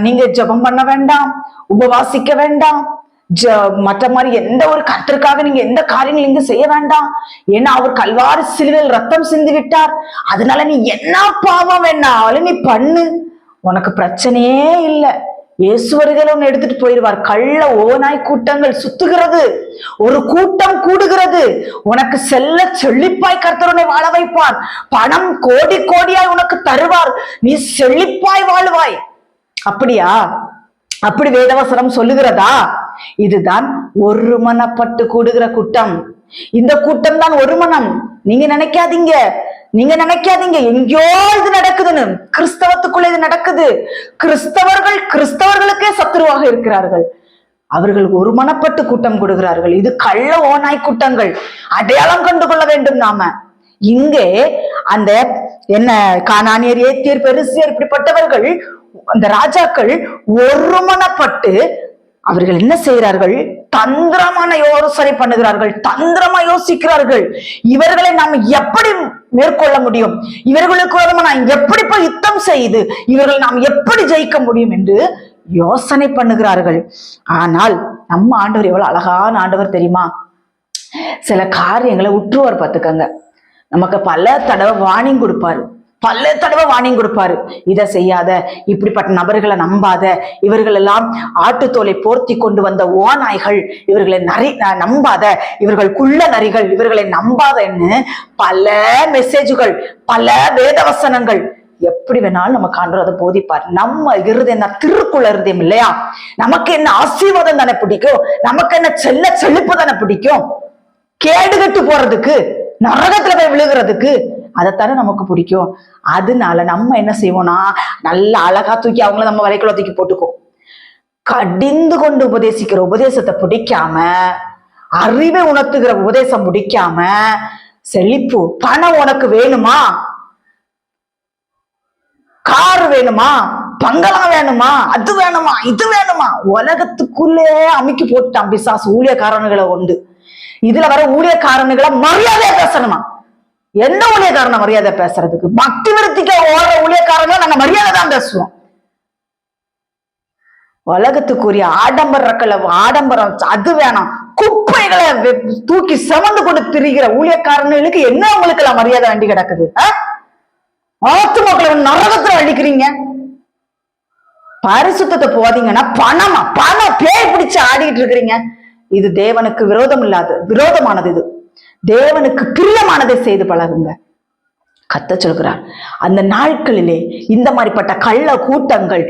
நீங்க ஜெபம் பண்ண வேண்டாம், உபவாசிக்க வேண்டாம், மற்ற மாதிரி எந்த ஒரு கர்த்தருக்காக நீங்க எந்த காரியங்கள் இங்க செய்ய வேண்டாம், ஏன்னா அவர் கல்வாரி சிலுவையில் ரத்தம் சிந்தி விட்டார், அதனால நீ என்ன பாவம் வேணாலும் நீ பண்ணு, உனக்கு பிரச்சனையே இல்லை, இயேசு வருகையில ஒன்னு எடுத்துட்டு போயிடுவார். கள்ள ஓநாய் கூட்டங்கள் சுத்துகிறது, ஒரு கூட்டம் கூடுகிறது, உனக்கு செல்ல செழிப்பாய் கர்த்தருனை வாழ வைப்பார், பணம் கோடி கோடியாய் உனக்கு தருவார், நீ செழிப்பாய் வாழ்வாய். அப்படியா? அப்படி வேதவசனம் சொல்லுகிறதா? இதுதான் ஒருமனப்பட்டு கூடுகிற கூட்டம். இந்த கூட்டம் தான் ஒரு மனம். நீங்க நினைக்காதீங்க எங்கேயோ இது நடக்குதுன்னு. கிறிஸ்தவத்துக்குள்ள இது நடக்குது. கிறிஸ்தவர்களுக்கே சத்துருவாக இருக்கிறார்கள். அவர்கள் ஒருமனப்பட்டு கூட்டம் கொடுக்கிறார்கள். இது கள்ள ஓநாய் கூட்டங்கள். அடையாளம் கண்டு கொள்ள வேண்டும் நாம. இங்கே அந்த என்ன கானானியர், ஏத்தியர், பெருசியர் இப்படிப்பட்டவர்கள், அந்த ராஜாக்கள் ஒருமனப்பட்டு அவர்கள் என்ன செய்கிறார்கள்? தந்திரமான யோசனை பண்ணுகிறார்கள், தந்திரமா யோசிக்கிறார்கள். இவர்களை நாம் எப்படி மேற்கொள்ள முடியும், இவர்களுக்கு நான் எப்படி போய் யுத்தம் செய்து இவர்களை நாம் எப்படி ஜெயிக்க முடியும் என்று யோசனை பண்ணுகிறார்கள். ஆனால் நம்ம ஆண்டவர் எவ்வளவு அழகான ஆண்டவர் தெரியுமா? சில காரியங்களை உற்றுவர் பார்த்துக்கங்க. நமக்கு பல தடவை வார்னிங் கொடுப்பாரு, இதை செய்யாத, இப்படிப்பட்ட நபர்களை நம்பாத, இவர்கள் எல்லாம் ஆட்டுத்தோலை போர்த்தி கொண்டு வந்த ஓநாய்கள், இவர்களை நம்பாத, இவர்கள் குள்ள நரிகள், இவர்களை நம்பாதன்னு பல மெசேஜுகள், பல வேதவசனங்கள் எப்படி வேணாலும் நமக்கு ஆண்டவர் அதை போதிப்பார். நம்ம இருதயம் தான் திருக்குள்ள இருதயம் இல்லையா? நமக்கு என்ன ஆசீர்வாதம் தானே பிடிக்கும், நமக்கு என்ன செழிப்பு தானே பிடிக்கும், கேடுகட்டு போறதுக்கு, நரகத்துல போய் விழுகிறதுக்கு அதைத்தானே நமக்கு பிடிக்கும். அதனால நம்ம என்ன செய்வோம்னா, நல்ல அழகா தூக்கி அவங்கள நம்ம வரைக்குள்ள தூக்கி போட்டுக்கோ. கடிந்து கொண்டு உபதேசிக்கிற உபதேசத்தை பிடிக்காம, அறிவை உணர்த்துகிற உபதேசம் பிடிக்காம, செழிப்பு, பணம் உனக்கு வேணுமா, கார் வேணுமா, பங்களா வேணுமா, அது வேணுமா, இது வேணுமா, உலகத்துக்குள்ளே அமைக்கி போட்டுட்டான் பிசாசு ஊழியக்காரனுகளை உண்டு. இதுல வர ஊழியக்காரனுகளை மரியாதையா பேசணுமா? எந்த ஊழியக்காரன மரியாதை பேசுறதுக்கு? பக்தி விருத்திக்க ஓடுற ஊழியக்காரங்க நாங்க மரியாதை தான் பேசுவோம். உலகத்துக்குரிய ஆடம்பரம் அது வேணாம், குப்பைகளை தூக்கி செவந்து கொண்டு திரிகிற ஊழியக்காரர்களுக்கு என்ன உங்களுக்கு எல்லாம் மரியாதை வேண்டி கிடக்குது? ஆத்து மக்களை நரகத்துல அழிக்கிறீங்க. பரிசுத்தத்தை போதீங்கன்னா பணம் பேய் பிடிச்சு ஆடிட்டு இருக்கிறீங்க. இது தேவனுக்கு விரோதமானது. இது தேவனுக்கு பிரியமானதை செய்து பழகுங்க. கர்த்தர் சொல்கிறார், அந்த நாட்களிலே இந்த மாதிரிப்பட்ட கள்ள கூட்டங்கள்